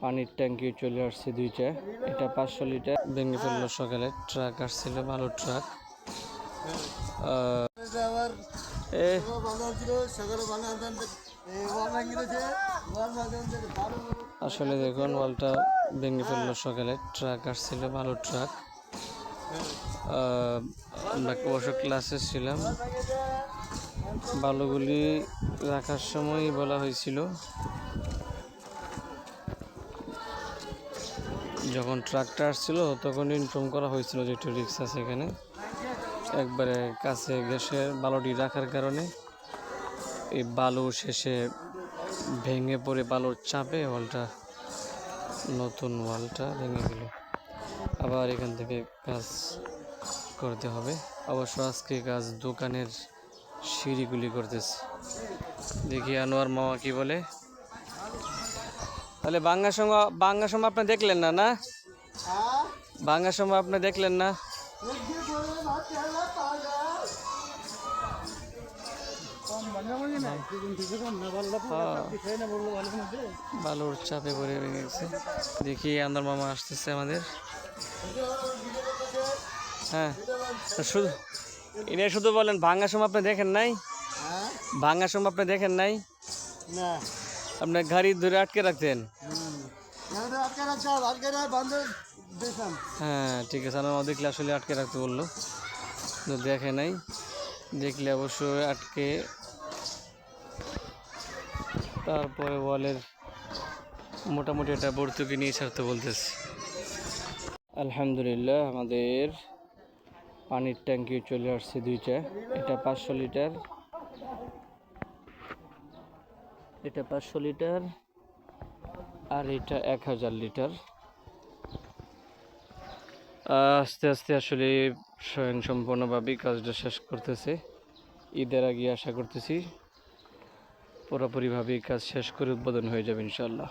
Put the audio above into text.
পানির ট্যাঙ্কি চলে আসছে দুইটা। এটা 500 লিটার ভেঙে ফেললো সকালে। ট্রাক আসছিল, বালুর ট্রাক। আসলে দেখুন, ওয়ালটা ভেঙে ফেললো সকালে। ট্রাক আসছিল, বালুর ট্রাক। আমরা অবশ্য ক্লাসে ছিলাম। বালুগুলি রাখার সময় বলা হয়েছিল, যখন ট্রাকটা আসছিল তখন ইনফর্ম করা হয়েছিল যে একটু রিক্স আছে এখানে। একবারে কাছে গ্যাসের বালুটি রাখার কারণে এই বালু শেষে ভেঙে পড়ে বালুর চাপে নতুন ওয়ালটা ভেঙে গেল। আবার এখান থেকে কাজ করতে হবে। অবশ্য আজকে কাজ দোকানের সিঁড়িগুলি করতেছে। দেখি আনোয়ার মামা কি বলে। তাহলে বাংলার সময় আপনি দেখলেন না? না, বাংলার সময় আপনি দেখলেন না? বালুর চাপে পড়ে ভেঙে গেছে। দেখি আনোয়ার মামা আসতেছে আমাদের। হ্যাঁ, শুধু বলেন, ভাঙার সময় আপনি দেখেন নাই? ভাঙার সময় আপনি দেখেন নাই? আপনার গাড়ি ধরে আটকে রাখতেন? হ্যাঁ, ঠিক আছে। আমার দেখলে আসলে আটকে রাখতে বললো, দেখে নাই। দেখলে অবশ্যই আটকে তারপরে ওয়ালের মোটামুটি একটা ভর্তুকি নিয়ে ছাড়তে বলতেছে। আলহামদুলিল্লাহ, আমাদের পানির ট্যাঙ্কি চলে আসছে দুইটা। এটা 500 লিটার, এটা 500 লিটার, আর এটা 1000 লিটার। আস্তে আস্তে আসলে স্বয়ংসম্পূর্ণভাবেই কাজটা শেষ করতেছে। ঈদের আগে আশা করতেছি পুরোপুরিভাবেই কাজ শেষ করে উদ্বোধন হয়ে যাবে ইনশাআল্লাহ।